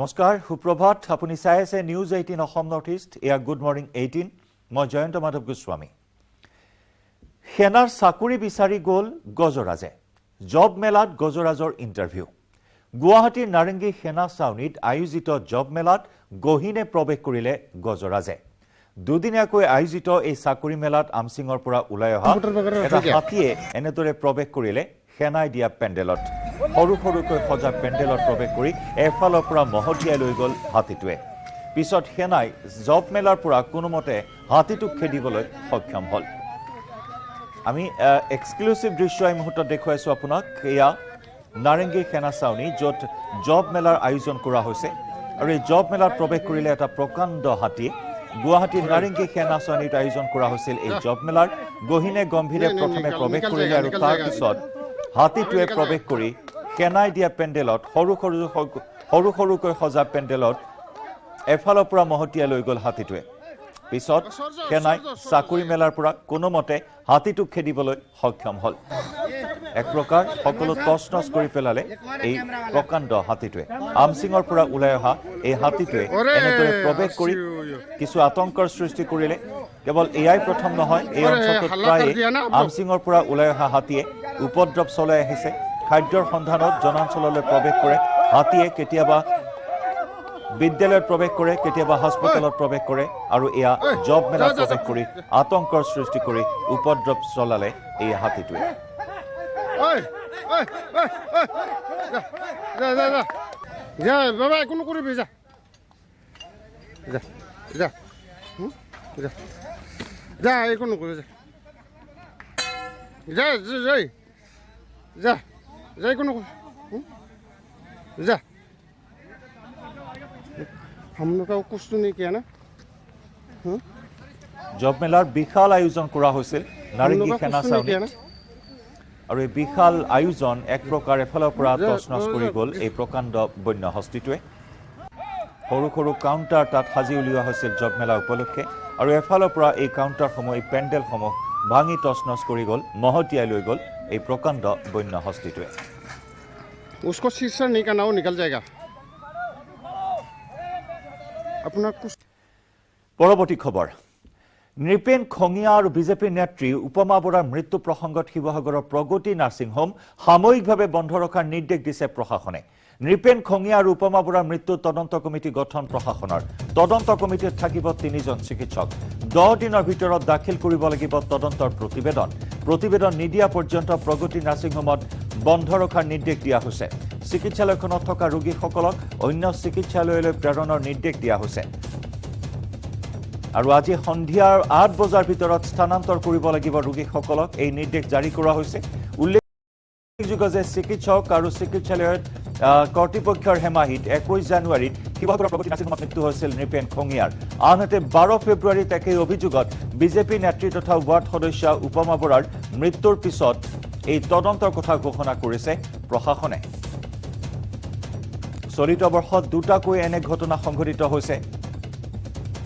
নমস্কাৰ সুপ্ৰভাত আপুনি চাই আছে নিউজ 18 অসম নৰ্থ ইষ্ট এয়া গুড মৰ্নিং 18 মই জয়ন্ত মাধৱ গোস্বামী সেনাৰ চাকৰি বিচাৰি গল গজৰাজে জব মেলাত গজৰাজৰ ইন্টাৰভিউ গুৱাহাটীৰ নাৰেংগী সেনা চাউনিত আয়োজিত জব মেলাত গহিনে প্ৰৱেশ কৰিলে গজৰাজে দুদিনীয়াকৈ আয়োজিত এই চাকৰি মেলাত আমসিঙৰ পৰা ওলাই অহা এটা হাতীয়ে এনেদৰে প্ৰৱেশ কৰিলে সেনাই দিয়া পেণ্ডেলত সৰু সৰুকৈ সজা পেণ্ডেলত প্ৰৱেশ কৰি এফালৰ পৰা মহতিয়াই লৈ গল হাতীটোৱে পিছত সেনাই জব মেলাৰ পৰা কোনোমতে হাতীটোক খেদিবলৈ সক্ষম হল আমি এক্সক্লুসিভ দৃশ্য এই মুহূৰ্তত দেখুৱাইছো আপোনাক এয়া নাৰেংগী সেনা চাউনি য'ত জব মেলাৰ আয়োজন কৰা হৈছে আৰু এই জব মেলাত প্ৰৱেশ কৰিলে এটা প্ৰকাণ্ড হাতী গুৱাহাটীৰ নাৰেংগী সেনা চাউনিত আয়োজন কৰা হৈছিল এই জব মেলাৰ গহিনে গম্ভীৰে প্ৰথমে প্ৰৱেশ কৰিলে আৰু তাৰ পিছত হাতীটোৱে প্ৰৱেশ কৰি সেনাই দিয়া পেণ্ডেলত সৰু সৰুকৈ সজা পেণ্ডেলত এফালৰ পৰা মহতিয়াই লৈ গল হাতীটোৱে পিছত সেনাই চাকৰি মেলাৰ পৰা কোনোমতে হাতীটোক খেদিবলৈ সক্ষম হল এক প্ৰকাৰ সকলো তছনছ কৰি পেলালে এই প্ৰকাণ্ড হাতীটোৱে আমসিঙৰ পৰা ওলাই অহা এই হাতীটোৱে এনেদৰে প্ৰৱেশ কৰি কিছু আতংকৰ সৃষ্টি কৰিলে কেৱল এয়াই প্ৰথম নহয় এই অঞ্চলটোত প্ৰায় আমসিঙৰ পৰা ওলাই অহা হাতীয়ে উপদ্ৰৱ চলাই আহিছে খাদ্যৰ সন্ধানত জনাঞ্চললৈ প্ৰৱেশ কৰে হাতীয়ে কেতিয়াবা বিদ্যালয়ত প্ৰৱেশ কৰে কেতিয়াবা হাস্পতালত প্ৰৱেশ কৰে আৰু এয়া জব মেলাত প্ৰৱেশ কৰি আতংকৰ সৃষ্টি কৰি উপদ্ৰৱ চলালে এই হাতীটোৱে বাবা কোনো কৰিবি যা যা যা যা যা একো নকৰি যা যা যাই যা যাই কোনো যা हम लोग का कुछ तो नहीं किया ना জব মেলাৰ বিশাল আয়োজন কৰা হৈছিল নাৰেংগী সেনা চাউনিত আৰু এই বিশাল আয়োজন এক প্ৰকাৰ এফালৰ পৰা তছনছ কৰি গল এই প্ৰকাণ্ড বন্য হস্তিটোৱে সৰু সৰু কাউণ্টাৰ তাত সাজি উলিওৱা হৈছিল জব মেলা উপলক্ষে আৰু এফালৰ পৰা এই কাউণ্টাৰসমূহ এই পেণ্ডেলসমূহ ভাঙি তছনছ কৰি গল মহতিয়াই লৈ গল এই প্ৰকাণ্ড বন্য হস্তিটোৱে उसको शीर्षक नहीं करना वो निकल जाएगा अपना कुछ পৰৱৰ্তী খবৰ নৃপেন খঙিয়া আৰু বিজেপি নেত্ৰী উপমা বৰাৰ মৃত্যু প্ৰসংগত শিৱসাগৰৰ প্ৰগতি নাৰ্ছিং হোম সাময়িকভাৱে বন্ধ ৰখাৰ নিৰ্দেশ দিছে প্ৰশাসনে নৃপেন খঙিয়া আৰু উপমা বৰাৰ মৃত্যু তদন্ত কমিটি গঠন প্ৰশাসনৰ তদন্ত কমিটিত থাকিব 3জন চিকিৎসক 10 দিনৰ ভিতৰত দাখিল কৰিব লাগিব তদন্তৰ প্ৰতিবেদন নিদিয়া পৰ্যন্ত প্ৰগতি নাৰ্ছিং হোমত বন্ধ ৰখাৰ নিৰ্দেশ দিয়া হৈছে চিকিৎসালয়খনত থকা ৰোগীসকলক অন্য চিকিৎসালয়লৈ প্ৰেৰণৰ নিৰ্দেশ দিয়া হৈছে আৰু আজি সন্ধিয়াৰ 8 বজাৰ ভিতৰত স্থানান্তৰ কৰিব লাগিব ৰোগীসকলক এই নিৰ্দেশ জাৰি কৰা হৈছে উল্লেখযোগ্য যে চিকিৎসক আৰু চিকিৎসালয়ৰ কৰ্তৃপক্ষৰ হেমাহিত 21 জানুৱাৰীত শিৱসাগৰৰ প্ৰগতি নাৰ্ছিং হোমত মৃত্যু হৈছিল নৃপেন খঙিয়াৰ আনহাতে 12 ফেব্ৰুৱাৰীত একেই অভিযোগত বিজেপি নেত্ৰী তথা ৱাৰ্ড সদস্য উপমা বৰাৰ মৃত্যুৰ পিছত এই তদন্তৰ কথা ঘোষণা কৰিছে প্ৰশাসনে চলিত বৰ্ষত দুটাকৈ এনে ঘটনা সংঘটিত হৈছে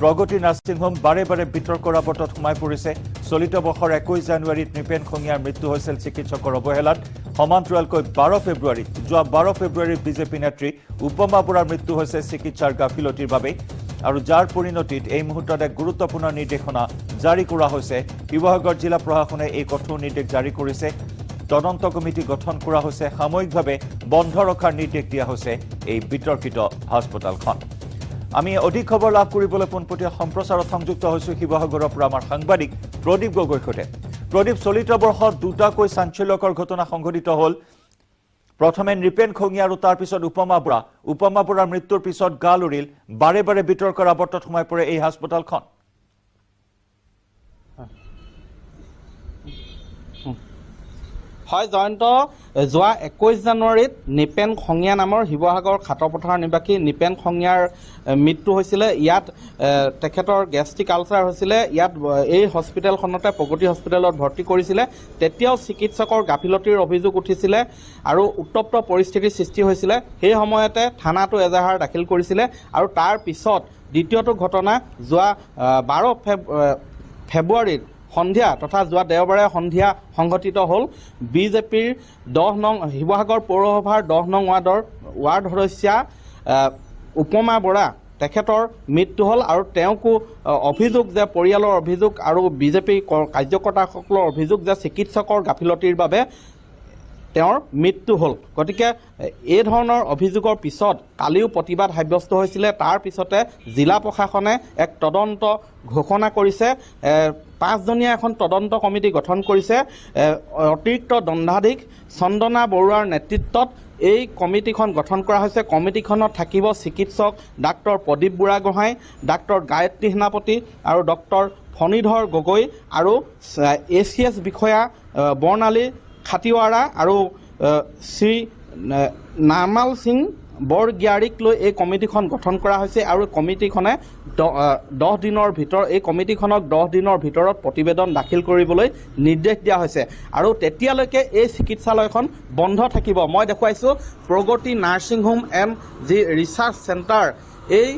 প্ৰগতি নাৰ্ছিং হোম বাৰে বাৰে বিতৰ্কৰ আৱৰ্তত সোমাই পৰিছে চলিত বৰ্ষৰ 21 জানুৱাৰীত নৃপেন খঙিয়াৰ মৃত্যু হৈছিল চিকিৎসকৰ অৱহেলাত সমান্তৰালকৈ 12 ফেব্ৰুৱাৰীত বিজেপি নেত্ৰী উপমা বৰাৰ মৃত্যু হৈছে চিকিৎসাৰ গাফিলতিৰ বাবে আৰু যাৰ পৰিণতিত এই মুহূৰ্তত এক গুৰুত্বপূৰ্ণ নিৰ্দেশনা জাৰি কৰা হৈছে শিৱসাগৰ জিলা প্ৰশাসনে এই কঠোৰ নিৰ্দেশ জাৰি কৰিছে তদন্ত কমিটি গঠন কৰা হৈছে সাময়িকভাৱে বন্ধ ৰখাৰ নিৰ্দেশ দিয়া হৈছে এই বিতৰ্কিত হাস্পতালখন আমি অধিক খবৰ লাভ কৰিবলৈ পোনপটীয়া সম্প্ৰচাৰত সংযুক্ত হৈছো শিৱসাগৰৰ পৰা আমাৰ সাংবাদিক প্ৰদীপ গগৈৰ সৈতে প্ৰদীপ চলিত বৰ্ষত দুটাকৈ চাঞ্চল্যকৰ ঘটনা সংঘটিত হ'ল প্ৰথমে নৃপেন খঙিয়া আৰু তাৰ পিছত উপমা বৰাৰ মৃত্যুৰ পিছত গাল উৰিল বাৰে বাৰে বিতৰ্কৰ আৱৰ্তত সোমাই পৰে এই হাস্পতালখন হয় জয়ন্ত যোৱা 21 জানুৱাৰীত নৃপেন খঙিয়া নামৰ শিৱসাগৰ খাটপথাৰ নিবাসী নৃপেন খঙিয়াৰ মৃত্যু হৈছিলে ইয়াত তেখেতৰ গেষ্ট্ৰিক আলচাৰ হৈছিলে ইয়াত এই হস্পিটেলখনতে প্ৰগতি হস্পিটেলত ভৰ্তি কৰিছিলে তেতিয়াও চিকিৎসকৰ গাফিলতিৰ অভিযোগ উঠিছিলে আৰু উত্তপ্ত পৰিস্থিতিৰ সৃষ্টি হৈছিলে সেই সময়তে থানাটো এজাহাৰ দাখিল কৰিছিলে আৰু তাৰ পিছত দ্বিতীয়টো ঘটনা যোৱা 12 ফেব্ৰুৱাৰীত সন্ধিয়া তথা যোৱা দেওবাৰে সন্ধিয়া সংঘটিত হ'ল বিজেপিৰ 10 নং শিৱসাগৰ পৌৰসভাৰ 10 নং ৱাৰ্ড সদস্যা উপমা বৰা তেখেতৰ মৃত্যু হ'ল আৰু তেওঁকো অভিযোগ যে পৰিয়ালৰ অভিযোগ আৰু বিজেপি কাৰ্যকৰ্তাসকলৰ অভিযোগ যে চিকিৎসকৰ গাফিলতিৰ বাবে তেওঁৰ মৃত্যু হ'ল। গতিকে এই ধৰণৰ অভিযোগৰ পিছত কালিও প্ৰতিবাদ সাব্যস্ত হৈছিলে। তাৰ পিছতে জিলা প্ৰশাসনে এক তদন্ত ঘোষণা কৰিছে। 5জনীয়া এখন তদন্ত কমিটি গঠন কৰিছে। অতিৰিক্ত দণ্ডাধীশ চন্দনা বৰুৱাৰ নেতৃত্বত এই কমিটিখন গঠন কৰা হৈছে। কমিটিখনত থাকিব চিকিৎসক ডাক্তৰ প্ৰদীপ বুঢ়াগোহাঁই, ডাক্তৰ গায়ত্ৰী সেনাপতি আৰু ডক্তৰ ফণীধৰ গগৈ আৰু ACS বিষয়া বৰ্ণালী খাটিৱাৰা আৰু শ্ৰী নাৰ্মাল সিং বৰগিয়াৰীক লৈ এই কমিটিখন গঠন কৰা হৈছে আৰু কমিটিখনে 10 দিনৰ ভিতৰত কমিটিখনক 10 দিনৰ ভিতৰত প্ৰতিবেদন দাখিল কৰিবলৈ নিৰ্দেশ দিয়া হৈছে আৰু তেতিয়ালৈকে এই চিকিৎসালয়খন বন্ধ থাকিব। মই দেখুৱাইছোঁ প্ৰগতি নাৰ্ছিং হোম এণ্ড যি ৰিচাৰ্চ চেণ্টাৰ, এই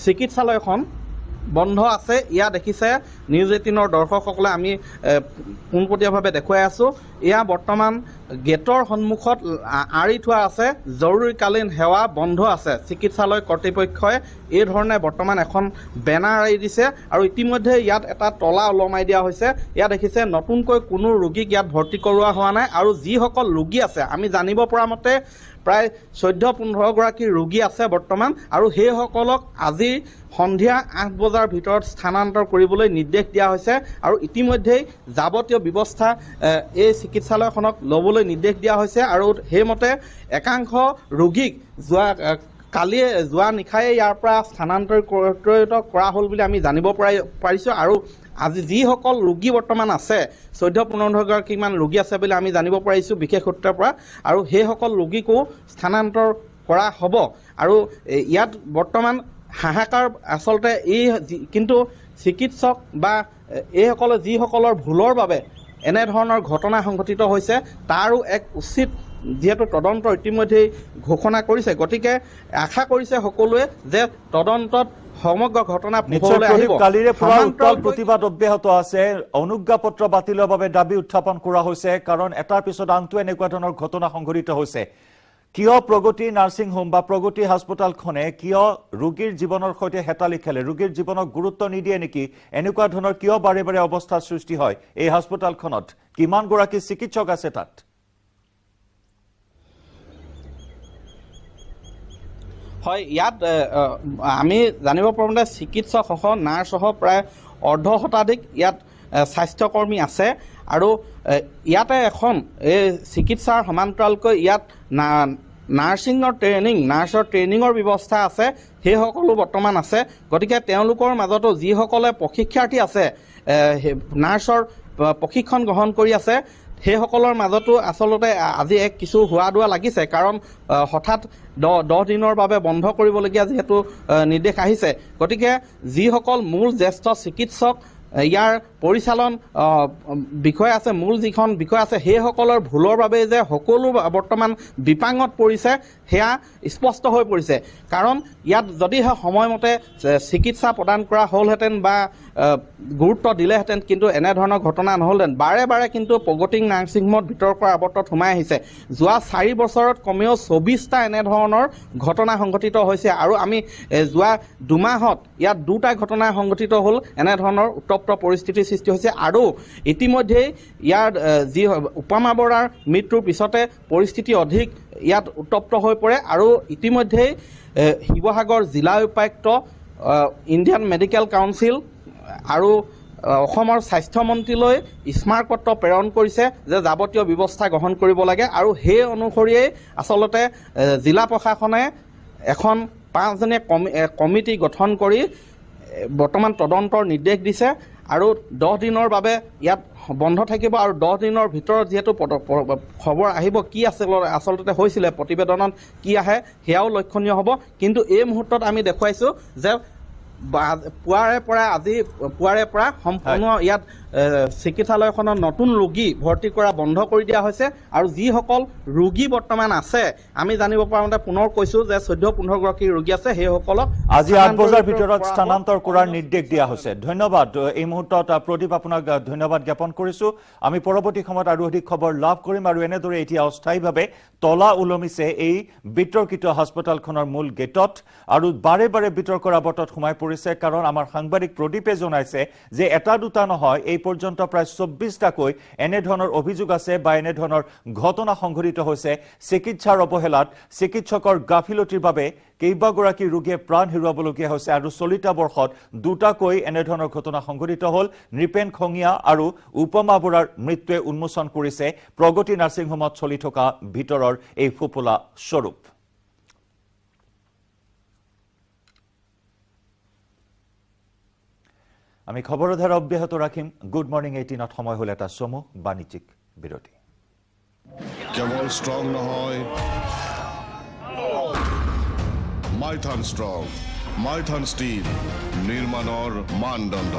চিকিৎসালয়খন বন্ধ আছে। ইয়া দেখিছে নিউজ 18ৰ দৰ্শকসকলে আমি পোনপটীয়াভাৱে দেখুৱাই আছোঁ। এয়া বৰ্তমান গেটৰ সন্মুখত আঁৰি থোৱা আছে, জৰুৰীকালীন সেৱা বন্ধ আছে। চিকিৎসালয় কৰ্তৃপক্ষই এই ধৰণে বৰ্তমান এখন বেনাৰ আঁৰি দিছে আৰু ইতিমধ্যে ইয়াত এটা তলা ওলমাই দিয়া হৈছে। ইয়াত দেখিছে নতুনকৈ কোনো ৰোগীক ইয়াত ভৰ্তি কৰোৱা হোৱা নাই আৰু যিসকল ৰোগী আছে, আমি জানিব পৰা মতে প্ৰায় 14-15 গৰাকী ৰোগী আছে বৰ্তমান আৰু সেইসকলক আজি সন্ধিয়া 8 বজাৰ ভিতৰত স্থানান্তৰ কৰিবলৈ নিৰ্দেশ দিয়া হৈছে আৰু ইতিমধ্যেই যাৱতীয় ব্যৱস্থা এই চিকিৎসালয়খনক ল'বলৈ নিৰ্দেশ দিয়া হৈছে আৰু সেইমতে একাংশ ৰোগীক যোৱা নিশায়ে ইয়াৰ পৰা স্থানান্তৰিত কৰা হ'ল বুলি আমি জানিব পাৰিছোঁ আৰু আজি যিসকল ৰোগী বৰ্তমান আছে 14-15 গৰাকীমান ৰোগী আছে বুলি আমি জানিব পাৰিছোঁ বিশেষ সূত্ৰৰ পৰা আৰু সেইসকল ৰোগীকো স্থানান্তৰ কৰা হ'ব আৰু ইয়াত বৰ্তমান হাহাকাৰ আচলতে কিন্তু চিকিৎসক বা এইসকলে যিসকলৰ ভুলৰ বাবে এনেধৰণৰ ঘটনা সংঘটিত হৈছে তাৰো এক উচিত যিহেতু তদন্ত ইতিমধ্যেই ঘোষণা কৰিছে। গতিকে আশা কৰিছে সকলোৱে যে তদন্তত সমগ্ৰ ঘটনা পোহৰলৈ আহিব। কালিৰে পৰা উত্তাল প্ৰতিবাদ অব্যাহত আছে। অনুজ্ঞাপত্ৰ বাতিলৰ বাবে দাবী উত্থাপন কৰা হৈছে কাৰণ এটাৰ পিছত আনটো এনেকুৱা ধৰণৰ ঘটনা সংঘটিত হৈছে। কিয় প্ৰগতি নাৰ্ছিং হোম বা প্ৰগতি হাস্পতালখনে কিয় ৰোগীৰ জীৱনৰ সৈতে হেতালি খেলে, ৰোগীৰ জীৱনক গুৰুত্ব নিদিয়ে নেকি? এনেকুৱা ধৰণৰ কিয় বাৰে বাৰে অৱস্থাৰ সৃষ্টি হয় এই হাস্পতালখনত? কিমান গৰাকী চিকিৎসক আছে তাত? হয়, ইয়াত আমি জানিব পাৰোঁ যে চিকিৎসকসহ নাৰ্ছসহ প্ৰায় 1/2 শতাধিক ইয়াত স্বাস্থ্যকৰ্মী আছে আৰু ইয়াতে এখন এই চিকিৎসাৰ সমান্তৰালকৈ ইয়াত নাৰ্ছৰ ট্ৰেইনিঙৰ ব্যৱস্থা আছে, সেইসকলো বৰ্তমান আছে। গতিকে তেওঁলোকৰ মাজতো যিসকলে প্ৰশিক্ষাৰ্থী আছে, নাৰ্ছৰ প্ৰশিক্ষণ গ্ৰহণ কৰি আছে, সেইসকলৰ মাজতো আচলতে আজি কিছু হোৱা দোৱা লাগিছে কাৰণ হঠাৎ 10 দিনৰ বাবে বন্ধ কৰিবলগীয়া যিহেতু নিৰ্দেশ আহিছে। গতিকে যিসকল মূল জ্যেষ্ঠ চিকিৎসক ইয়াৰ পৰিচালন বিষয় আছে, মূল যিখন বিষয় আছে, সেইসকলৰ ভুলৰ বাবে যে সকলো বৰ্তমান বিপাঙত পৰিছে সেয়া স্পষ্ট হৈ পৰিছে। কাৰণ ইয়াত যদিহে সময়মতে চিকিৎসা প্ৰদান কৰা হ'লহেঁতেন বা গুৰুত্ব দিলেহেঁতেন কিন্তু এনেধৰণৰ ঘটনা নহ'লহেঁতেন। বাৰে বাৰে কিন্তু প্ৰগতি নাৰ্ছিং হোমত বিতৰ্কৰ আৱৰ্তত সোমাই আহিছে। যোৱা 4 বছৰত কমেও 24টা এনেধৰণৰ ঘটনা সংঘটিত হৈছে আৰু আমি যোৱা 2 মাহত ইয়াত 2টা ঘটনা সংঘটিত হ'ল, এনেধৰণৰ উত্তপ্ত পৰিস্থিতিৰ সৃষ্টি হৈছে আৰু ইতিমধ্যেই ইয়াৰ যি উপমা বৰাৰ মৃত্যুৰ পিছতে পৰিস্থিতি অধিক ইয়াত উত্তপ্ত হৈ পৰে আৰু ইতিমধ্যেই শিৱসাগৰ জিলা উপায়ুক্ত, ইণ্ডিয়ান মেডিকেল কাউন্সিল আৰু অসমৰ স্বাস্থ্যমন্ত্ৰীলৈ স্মাৰকপত্ৰ প্ৰেৰণ কৰিছে যে যাৱতীয় ব্যৱস্থা গ্ৰহণ কৰিব লাগে আৰু সেই অনুসৰিয়ে আচলতে জিলা প্ৰশাসনে এখন 5জনীয়া কমিটি গঠন কৰি বৰ্তমান তদন্তৰ নিৰ্দেশ দিছে আৰু 10 দিনৰ বাবে ইয়াত বন্ধ থাকিব আৰু 10 দিনৰ ভিতৰত যিহেতু খবৰ আহিব কি আচলতে হৈছিলে, প্ৰতিবেদনত কি আহে সেয়াও লক্ষণীয় হ'ব। কিন্তু এই মুহূৰ্তত আমি দেখুৱাইছোঁ যে পুৱাৰে পৰা সম্পূৰ্ণ ইয়াত চিকিৎসালয়খনত নতুন ৰোগী ভৰ্তি কৰা বন্ধ কৰি দিয়া হৈছে আৰু যিসকল ৰোগী বৰ্তমান আছে আমি জানিব পাৰোঁতে পুনৰ কৈছোঁ যে 14-15 গৰাকী ৰোগী আছে সেইসকলক আজি 8 বজাৰ ভিতৰত স্থানান্তৰ কৰাৰ নিৰ্দেশ দিয়া হৈছে ধন্যবাদ এই মুহূৰ্তত প্ৰদীপ আপোনাক ধন্যবাদ জ্ঞাপন কৰিছোঁ আমি পৰৱৰ্তী সময়ত আৰু অধিক খবৰ লাভ কৰিম আৰু এনেদৰে এতিয়া অস্থায়ীভাৱে তলা ওলমিছে এই বিতৰ্কিত হাস্পতালখনৰ মূল গেটত আৰু বাৰে বাৰে বিতৰ্কৰ আৱৰ্তত সোমাই পৰিছে কাৰণ আমাৰ সাংবাদিক প্ৰদীপে জনাইছে যে এটা দুটা নহয় এই পৰ্যন্ত প্ৰায় 24টাকৈ এনে ধৰণৰ অভিযোগ আছে বা এনে ধৰণৰ ঘটনা সংঘটিত হৈছে চিকিৎসাৰ অৱহেলাত চিকিৎসকৰ গাফিলতিৰ বাবে কেইবাগৰাকী ৰোগীয়ে প্ৰাণ হেৰুৱাবলগীয়া হৈছে আৰু চলিত বৰ্ষত দুটাকৈ এনে ধৰণৰ ঘটনা সংঘটিত হ'ল নৃপেন খঙিয়া আৰু উপমা বৰাৰ মৃত্যুৱে উন্মোচন কৰিছে প্ৰগতি নাৰ্ছিং হোমত চলি থকা ভিতৰৰ এই ফোপোলা স্বৰূপ আমি খবৰৰ ধাৰা অব্যাহত ৰাখিম গুড মৰ্নিং 18ত সময় হ'ল এটা চমু বাণিজ্যিক বিৰতি কেৱল ষ্ট্ৰং নহয় মাইথান ষ্ট্ৰং মাইথান ষ্টীল নিৰ্মাণৰ মানদণ্ড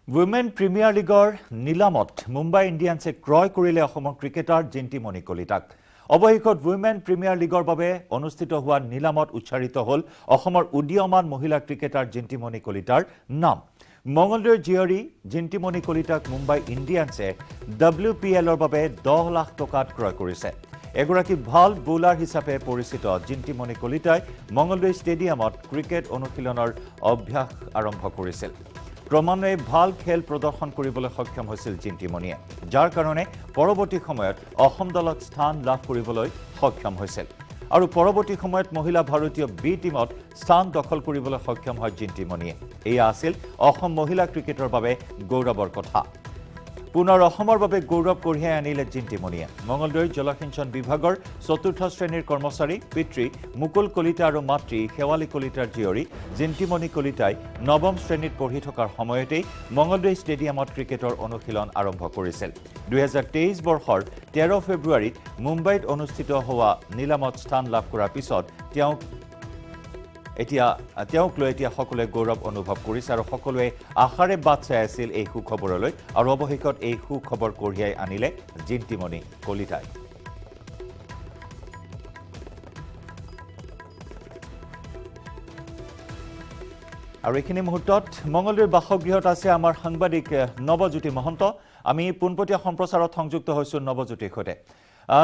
উইমেন প্ৰিমিয়াৰ লীগৰ নিলামত মুম্বাই ইণ্ডিয়ানছে ক্ৰয় কৰিলে অসমৰ ক্ৰিকেটাৰ জিন্তিমণি কলিতাক অৱশেষত উইমেন প্ৰিমিয়াৰ লীগৰ বাবে অনুষ্ঠিত হোৱা নিলামত উচ্চাৰিত হ'ল অসমৰ উদীয়মান মহিলা ক্ৰিকেটাৰ জিন্তিমণি কলিতাৰ নাম মঙলদৈৰ জীয়ৰী জিন্তিমণি কলিতাক মুম্বাই ইণ্ডিয়ানছে WPLৰ বাবে 10 লাখ টকাত ক্ৰয় কৰিছে এগৰাকী ভাল বোলাৰ হিচাপে পৰিচিত জিন্তিমণি কলিতাই মঙলদৈ ষ্টেডিয়ামত ক্ৰিকেট অনুশীলনৰ অভ্যাস আৰম্ভ কৰিছিল ক্ৰমান্বয়ে ভাল খেল প্ৰদৰ্শন কৰিবলৈ সক্ষম হৈছিল জিন্তিমণিয়ে যাৰ কাৰণে পৰৱৰ্তী সময়ত অসম দলত স্থান লাভ কৰিবলৈ সক্ষম হৈছিল আৰু পৰৱৰ্তী সময়ত মহিলা ভাৰতীয় বি টিমত স্থান দখল কৰিবলৈ সক্ষম হয় জিন্তিমণিয়ে এয়া আছিল অসম মহিলা ক্ৰিকেটৰ বাবে গৌৰৱৰ কথা পুনৰ অসমৰ বাবে গৌৰৱ কঢ়িয়াই আনিলে জিন্তিমণিয়ে মঙলদৈৰ জলসিঞ্চন বিভাগৰ 4ৰ্থ শ্ৰেণীৰ কৰ্মচাৰী পিতৃ মুকুল কলিতা আৰু মাতৃ শেৱালী কলিতাৰ জীয়ৰী জিন্তিমণি কলিতাই 9ম শ্ৰেণীত পঢ়ি থকাৰ সময়তেই মঙলদৈ ষ্টেডিয়ামত ক্ৰিকেটৰ অনুশীলন আৰম্ভ কৰিছিল 2023 বৰ্ষৰ 13 ফেব্ৰুৱাৰীত মুম্বাইত অনুষ্ঠিত হোৱা নিলামত স্থান লাভ কৰাৰ পিছত তেওঁক লৈ এতিয়া সকলোৱে গৌৰৱ অনুভৱ কৰিছে আৰু সকলোৱে আশাৰে বাট চাই আছিল এই সুখবৰলৈ আৰু অৱশেষত এই সুখবৰ কঢ়িয়াই আনিলে জিন্তিমণি কলিতাই আৰু এইখিনি মুহূৰ্তত মঙলদৈৰ বাসগৃহত আছে আমাৰ সাংবাদিক নৱজ্যোতি মহন্ত আমি পোনপটীয়া সম্প্ৰচাৰত সংযুক্ত হৈছোঁ নৱজ্যোতিৰ সৈতে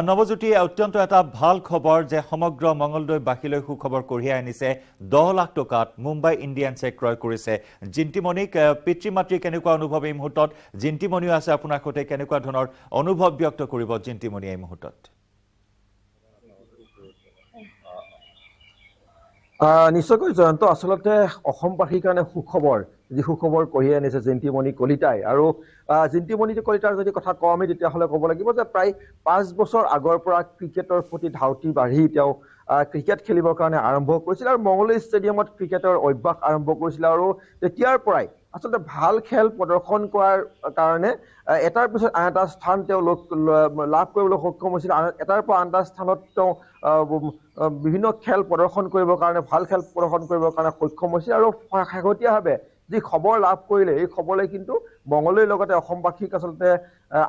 নৱজ্যোতি অত্যন্ত এটা ভাল খবৰ যে সমগ্ৰ মঙলদৈ বাসীলৈ সুখবৰ কঢ়িয়াই আনিছে 10 লাখ টকাত মুম্বাই ইণ্ডিয়ানছে ক্ৰয় কৰিছে জিন্তিমণিক পিতৃ মাতৃ কেনেকুৱা অনুভৱ এই মুহূৰ্তত জিন্তিমণিও আছে আপোনাৰ সৈতে কেনেকুৱা ধৰণৰ অনুভৱ ব্যক্ত কৰিব জিন্তিমণি এই মুহূৰ্তত নিশ্চয়কৈ জয়ন্ত আসলতে অসমবাসীৰ কাৰণে সুখবৰ যি সুখবৰ কঢ়িয়াই আনিছে জিন্তিমণি কলিতাই আৰু জিন্তিমণি কলিতাৰ যদি কথা কওঁ আমি তেতিয়াহ'লে ক'ব লাগিব যে প্ৰায় 5 বছৰ আগৰ পৰা ক্ৰিকেটৰ প্ৰতি ধাউতি বাঢ়ি তেওঁ ক্ৰিকেট খেলিবৰ কাৰণে আৰম্ভ কৰিছিল আৰু মঙলদৈ ষ্টেডিয়ামত ক্ৰিকেটৰ অভ্যাস আৰম্ভ কৰিছিল আৰু তেতিয়াৰ পৰাই আসলতে ভাল খেল প্ৰদৰ্শন কৰাৰ কাৰণে এটাৰ পিছত আন এটা স্থান তেওঁ লাভ কৰিবলৈ সক্ষম হৈছিল এটাৰ পৰা আন এটা স্থানত তেওঁ বিভিন্ন খেল প্ৰদৰ্শন কৰিবৰ কাৰণে ভাল খেল প্ৰদৰ্শন কৰিবৰ কাৰণে সক্ষম হৈছিল আৰু শেহতীয়াভাৱে যি খবৰ লাভ কৰিলে এই খবৰে কিন্তু মঙলদৈৰ লগতে অসমবাসীক আচলতে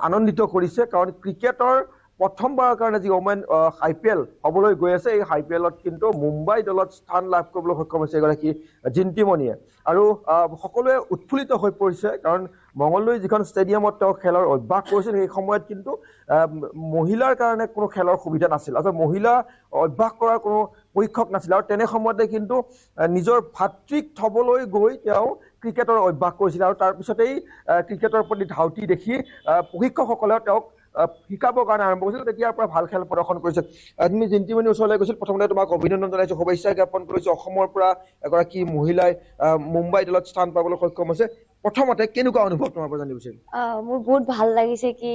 আনন্দিত কৰিছে কাৰণ ক্ৰিকেটৰ প্ৰথমবাৰৰ কাৰণে যি ওমেন IPL হ'বলৈ গৈ আছে, এই IPL-ত কিন্তু মুম্বাই দলত স্থান লাভ কৰিবলৈ সক্ষম হৈছে এগৰাকী জিন্তিমণিয়ে। আৰু সকলোৱে উৎফুল্লিত হৈ পৰিছে, কাৰণ মঙলদৈ যিখন ষ্টেডিয়ামত তেওঁ খেলৰ অভ্যাস কৰিছিল, সেই সময়ত কিন্তু মহিলাৰ কাৰণে কোনো খেলৰ সুবিধা নাছিল, অৰ্থাৎ মহিলা অভ্যাস কৰাৰ কোনো প্ৰশিক্ষক নাছিল। আৰু তেনে সময়তে কিন্তু নিজৰ ভাতৃক থ'বলৈ গৈ তেওঁ ক্ৰিকেটৰ অভ্যাস কৰিছিল, আৰু তাৰপিছতেই ক্ৰিকেটৰ প্ৰতি ধাউতি দেখি প্ৰশিক্ষকসকলেও তেওঁক শিকাবৰ কাৰণে আৰম্ভ কৰিছিল। তেতিয়াৰ পৰা ভাল খেল প্ৰদৰ্শন কৰিছিল। তুমি জিন্তিমণিৰ ওচৰলৈ গৈছিল, প্ৰথমতে তোমাক অভিনন্দন জনাইছোঁ, শুভেচ্ছা জ্ঞাপন কৰিছোঁ। অসমৰ পৰা এগৰাকী মহিলাই মুম্বাই দলত স্থান পাবলৈ সক্ষম হৈছে। প্ৰথমতে কেনেকুৱা অনুভৱ তোমাৰ পৰা জানিব বিচাৰিম? মোৰ বহুত ভাল লাগিছে কি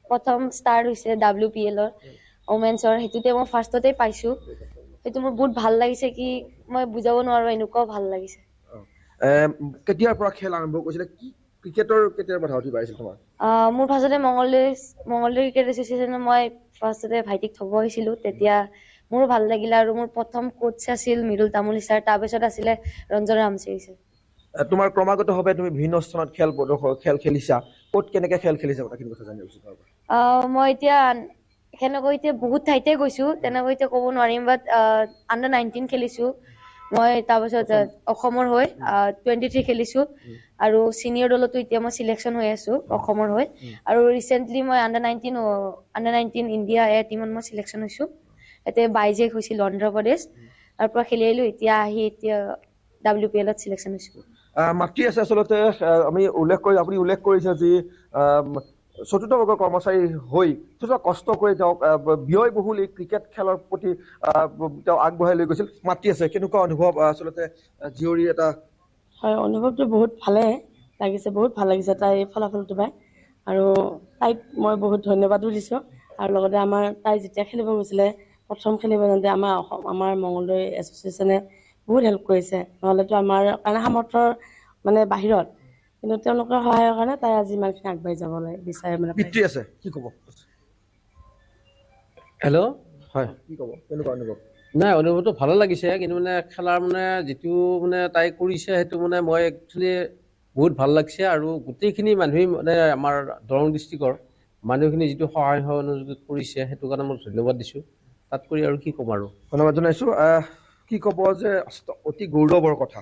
প্ৰথম ষ্টাৰ্ট হৈছে WPL-ৰ ওমেন্সৰ, সেইটোতে মই ফাৰ্ষ্টতে পাইছোঁ। সেইটো মোৰ বহুত ভাল লাগিছে কি মই বুজাব নোৱাৰোঁ, এনেকুৱাও ভাল লাগিছে। কেতিয়াৰ পৰা খেল আৰম্ভ কৰিছিলে? কি ক্ৰিকেটৰ কেতিয়াৰ পৰা ধাউতি পাইছিল তোমাৰ? মোৰ ফাৰ্ষ্টতে মঙলদৈ ক্ৰিকেট এছ'চিয়েশ্যনত মই ফাৰ্ষ্টতে ভাইটিক থ'ব আহিছিলোঁ, তেতিয়া মোৰো ভাল লাগিলে। আৰু মোৰ প্ৰথম কোচ আছিল মৃদুল তামুলী ছাৰ, তাৰপিছত আছিলে ৰঞ্জন ৰামচেৰি ছাৰ। তোমাৰ ক্ৰমাগতভাৱে তুমি বিভিন্ন স্থানত খেল খেলিছা, ক'ত কেনেকে খেল খেলিছা কথাখিনি কথা জানিব বিচাৰিম। মই এতিয়া সেনেকৈ বহুত ঠাইতে গৈছোঁ, তেনেকৈ এতিয়া ক'ব নোৱাৰিম, বাট আণ্ডাৰ 19 খেলিছোঁ মই, তাৰপিছত অসমৰ হৈ 23 খেলিছোঁ, আৰু ছিনিয়ৰ দলতো এতিয়া মই চিলেকশ্যন হৈ আছোঁ অসমৰ হৈ। আৰু ৰিচেণ্টলি মই আণ্ডাৰ 19 ইণ্ডিয়া এ টিমত মই চিলেকশ্যন হৈছোঁ। এতিয়া বাইজেক হৈছিল অন্ধ্ৰপ্ৰদেশ, তাৰ পৰা খেলি আহিলোঁ, এতিয়া WPL-ত চিলেকশ্যন হৈছোঁ। মাতৃ আছে আচলতে, আপুনি উল্লেখ কৰিছে যি চতুৰ্থ বৰ্গৰ কৰ্মচাৰী হৈ কষ্ট কৰি তেওঁক ব্যয়বহুল এই ক্ৰিকেট খেলৰ প্ৰতি তেওঁ আগবঢ়াই লৈ গৈছিল। মাতৃ আছে, কেনেকুৱা অনুভৱ আচলতে জীয়ৰী এটা? হয়, অনুভৱটো বহুত ভালে লাগিছে, বহুত ভাল লাগিছে তাই ফলাফলটো পাই। আৰু তাইক মই বহুত ধন্যবাদো দিছোঁ। আৰু লগতে তাই যেতিয়া খেলিব গৈছিলে, প্ৰথম খেলিব যাওঁতে আমাৰ মঙলদৈ এছ'চিয়েশ্যনে বহুত হেল্প কৰিছে, নহ'লেতো আমাৰ কাৰণে সামৰ্থ্যৰ বাহিৰত, কিন্তু তেওঁলোকৰ সহায়ৰ কাৰণে তাই আজি ইমানখিনি আগবাঢ়ি যাবলৈ বিচাৰে। পিতৃ আছে, কি ক'ব? হেল্ল', হয়, কি ক'ব, কেনেকুৱা অনুভৱ? নাই, অনুভৱটো ভালো লাগিছে, কিন্তু খেলাৰ যিটো তাই কৰিছে, সেইটো মই একচুৱেলি বহুত ভাল লাগিছে। আৰু গোটেইখিনি মানুহেই আমাৰ দৰং ডিষ্ট্ৰিক্টৰ মানুহখিনি যিটো সহায় সহযোগ কৰিছে, সেইটো কাৰণে মই ধন্যবাদ দিছোঁ। তাত কৰি আৰু কি ক'ম আৰু। ধন্যবাদ জনাইছোঁ। কি ক'ব যে অতি গৌৰৱৰ কথা?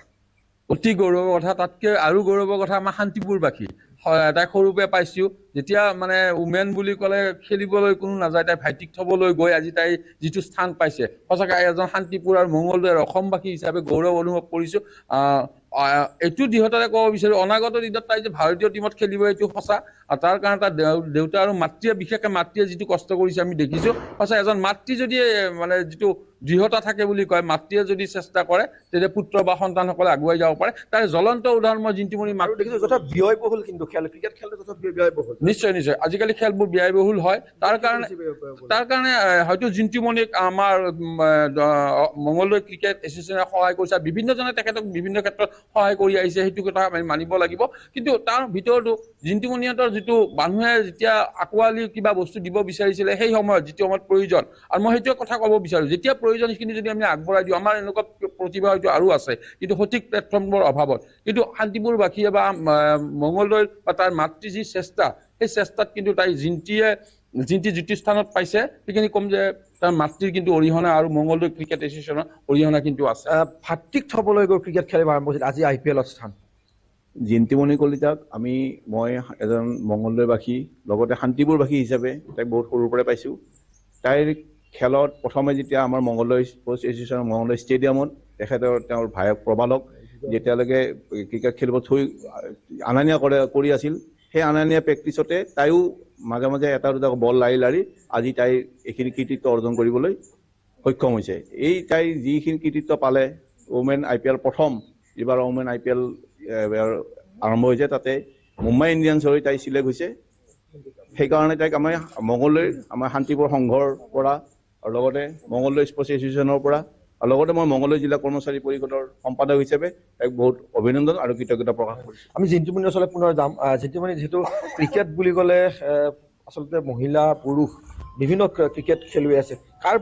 অতি গৌৰৱৰ কথা, তাতকৈ আৰু গৌৰৱৰ কথা আমাৰ শান্তিপুৰবাসী। তাই সৰুৰ পৰা পাইছোঁ, যেতিয়া উমেন বুলি ক'লে খেলিবলৈ কোনো নাযায়, তাই ভাইটিক থ'বলৈ গৈ আজি তাই যিটো স্থান পাইছে, সঁচাকৈ এজন শান্তিপুৰ আৰু মঙলদৈৰ অসমবাসী হিচাপে গৌৰৱ অনুভৱ কৰিছোঁ। এইটো দৃঢ়তাৰে ক'ব বিচাৰোঁ, অনাগত দিনত তাই যে ভাৰতীয় টীমত খেলিব, এইটো সঁচা। আৰু তাৰ কাৰণে তাৰ দেউতা আৰু মাতৃয়ে, বিশেষকৈ মাতৃয়ে যিটো কষ্ট কৰিছে আমি দেখিছোঁ, সঁচা এজন মাতৃ যদি যিটো দৃঢ়তা থাকে বুলি কয়, মাতৃয়ে যদি চেষ্টা কৰে, তেতিয়া পুত্ৰ বা সন্তানসকলে আগুৱাই যাব পাৰে। তাৰ জ্বলন্ত উদাহৰণ মই জিন্তিমণি মাতৃ দেখিছোঁ। যথেষ্ট ব্যয়বহুল কিন্তু ক্ৰিকেট খেলটো যথেষ্ট ব্যয়বহুল। নিশ্চয় নিশ্চয়, আজিকালি খেলবোৰ ব্যয়বহুল হয়। তাৰ কাৰণে হয়তো জিন্তিমণিক আমাৰ মঙলদৈ ক্ৰিকেট এছ'চিয়েশ্যনে সহায় কৰিছে, বিভিন্নজনে তেখেতক বিভিন্ন ক্ষেত্ৰত সহায় কৰি আহিছে, সেইটো কথা আমি মানিব লাগিব। কিন্তু তাৰ ভিতৰতো জিন্তিমণিহঁতৰ যিটো মানুহে যেতিয়া আঁকোৱালি কিবা বস্তু দিব বিচাৰিছিলে, সেই সময়ত যিটো সময়ত প্ৰয়োজন, আৰু মই সেইটোৱে কথা ক'ব বিচাৰোঁ, যেতিয়া প্ৰয়োজন সেইখিনি যদি আমি আগবঢ়াই দিওঁ, আমাৰ এনেকুৱা প্ৰতিভা হয়তো আৰু আছে, কিন্তু সঠিক প্লেটফৰ্মৰ অভাৱত। কিন্তু শান্তিপুৰবাসীয়ে বা মঙলদৈৰ বা তাৰ মাতৃ যি চেষ্টা, সেই চেষ্টাত কিন্তু তাই জিন্তি যিটো স্থানত পাইছে, সেইখিনি কম যে তাৰ মাতৃৰ কিন্তু অৰিহণা আৰু মঙলদৈ ক্ৰিকেট এছ'চিয়েশ্যনৰ অৰিহণা কিন্তু আছে। ভাতৃক থ'বলৈ গৈ ক্ৰিকেট খেলিব আৰম্ভ কৰিছিল, আজি IPL-ত স্থান। জিন্তিমণি কলিতাক মই এজন মঙলদৈবাসী, লগতে শান্তিপুৰবাসী হিচাপে তাইক বহুত সৰুৰ পৰাই পাইছোঁ। তাইৰ খেলত প্ৰথমে যেতিয়া আমাৰ মঙলদৈ স্পৰ্টছ এছ'চিয়েশ্যনৰ মঙলদৈ ষ্টেডিয়ামত তেওঁৰ ভায়েক প্ৰবালক যেতিয়ালৈকে ক্ৰিকেট খেলিব অনা নিয়া কৰি আছিল, সেই অনা নিয়া প্ৰেক্টিচতে তাইও মাজে মাজে এটা দুটা বল লাৰি আজি তাই এইখিনি কৃতিত্ব অৰ্জন কৰিবলৈ সক্ষম হৈছে। তাই যিখিনি কৃতিত্ব পালে, ওমেন IPL প্ৰথম যিবাৰ ওমেন IPL আৰম্ভ হৈছে, তাতে মুম্বাই ইণ্ডিয়ানছ হৈ তাই চিলেক্ট হৈছে। সেইকাৰণে তাইক মঙলদৈৰ আমাৰ শান্তিপুৰ সংঘৰ পৰা, আৰু লগতে মঙলদৈ স্পৰ্টছ এছ'চিয়েশ্যনৰ পৰা, আৰু লগতে মই মঙলদৈ জিলা কৰ্মচাৰী পৰিষদৰ সম্পাদক হিচাপে তাইক বহুত অভিনন্দন আৰু কৃতজ্ঞতা প্ৰকাশ কৰিছোঁ। আমি জিন্তিমণিৰ ওচৰলৈ পুনৰ যাম। জিন্তিমণি, যিহেতু ক্ৰিকেট বুলি ক'লে আচলতে মহিলা পুৰুষ বিভিন্ন ক্ৰিকেট খেলুৱৈ আছে কাৰ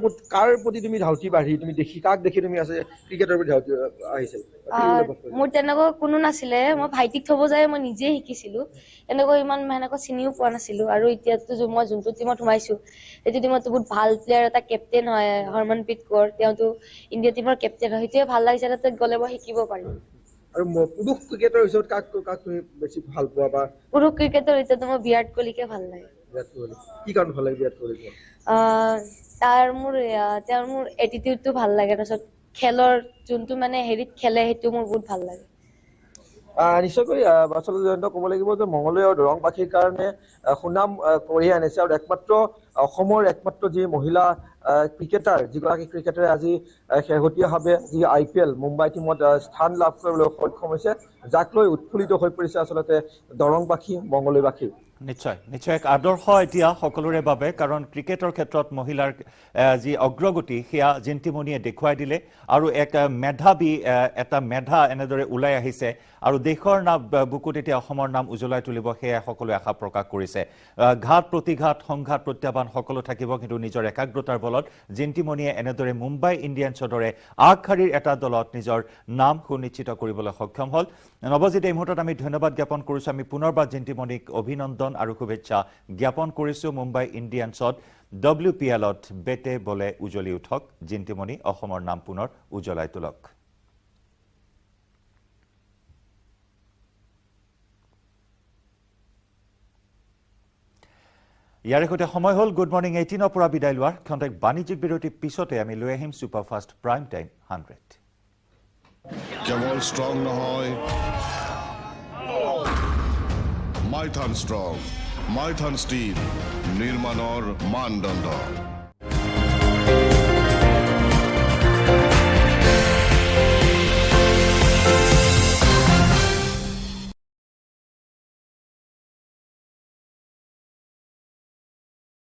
প্ৰতি তুমি ধাউতি বাঢ়ি তুমি কাক দেখি তুমি আছে ক্ৰিকেটৰ প্ৰতি ধাউতি আহিছিল মোৰ তেনেকুৱা কোনো নাছিলে মই ভাইটিক থব যায় মই নিজে শিকিছিলো এনেকৈ ইমান সেনেকৈ চিনিও পোৱা নাছিলো আৰু এতিয়াতো মই যোনটো টিমত সোমাইছো সেইটো টিমত বহুত ভাল প্লেয়াৰ এটা কেপ্টেইন হয় হৰমনপ্ৰীত কৌৰ তেওঁতো ইণ্ডিয়া টিমৰ কেপ্টেইন হয় সেইটোৱে ভাল লাগিছে তাতে গ'লে মই শিকিব পাৰিম আৰু পুৰুষ ক্ৰিকেটৰ ভিতৰত কাক তুমি বেছি ভাল পোৱা বা পুৰুষ ক্ৰিকেটৰ ভিতৰত মই বিৰাট কোহলিকে ভাল লাগে বিৰাট কোহলি কি কাৰণ ভাল লাগে বিৰাট কোহলি তেওঁৰ মোৰ এটিটিউডটো ভাল লাগে তাৰপিছত খেলৰ যোনটো মানে হেৰিত খেলে সেইটো মোৰ বহুত ভাল লাগে নিশ্চয়কৈ আচলতে জয়ন্ত ক'ব লাগিব যে মঙলদৈ আৰু দৰংবাসীৰ কাৰণে সুনাম কঢ়িয়াই আনিছে আৰু অসমৰ একমাত্ৰ যি মহিলা ক্ৰিকেটাৰ যিগৰাকী ক্ৰিকেটাৰে আজি শেহতীয়াভাৱে যি IPL মুম্বাই টিমত স্থান লাভ কৰিবলৈ সক্ষম হৈছে যাক লৈ উৎফুল্লিত হৈ পৰিছে আচলতে দৰংবাসী মঙলদৈবাসী নিশ্চয় এক আদৰ্শ এতিয়া সকলোৰে বাবে কাৰণ ক্ৰিকেটৰ ক্ষেত্ৰত মহিলাৰ যি অগ্ৰগতি সেয়া জিন্তিমণিয়ে দেখুৱাই দিলে আৰু এক মেধাৱী এটা মেধা এনেদৰে ওলাই আহিছে আৰু দেশৰ নাম বুকুত এতিয়া অসমৰ নাম উজ্বলাই তুলিব সেয়া সকলোৱে আশা প্ৰকাশ কৰিছে ঘাট প্ৰতিঘাত সংঘাত প্ৰত্যাহ্বান সকলো থাকিব কিন্তু নিজৰ একাগ্ৰতাৰ বলত জিন্তিমণিয়ে এনেদৰে মুম্বাই ইণ্ডিয়ানছৰ দৰে আগশাৰীৰ এটা দলত নিজৰ নাম সুনিশ্চিত কৰিবলৈ সক্ষম হ'ল নৱজিত এই মুহূৰ্তত আমি ধন্যবাদ জ্ঞাপন কৰিছোঁ আমি পুনৰবাৰ জিন্তিমণিক অভিনন্দন আৰু শুভেচ্ছা জ্ঞাপন কৰিছোঁ মুম্বাই ইণ্ডিয়ানছত WPLত বেটে বলে উজ্বলি উঠক জিন্তিমণি অসমৰ নাম পুনৰ উজ্বলাই তোলক ইয়াৰে সৈতে সময় হ'ল গুড মৰ্নিং 18ৰ পৰা বিদায় লোৱাৰ খন্তেক বাণিজ্যিক বিৰতিৰ পিছতে আমি লৈ আহিম ছুপাৰফাষ্ট প্ৰাইম টাইম 100 কেৱল ষ্ট্ৰং নহয় মাইথান ষ্ট্ৰং মাইথান ষ্টীল নিৰ্মাণৰ মানদণ্ড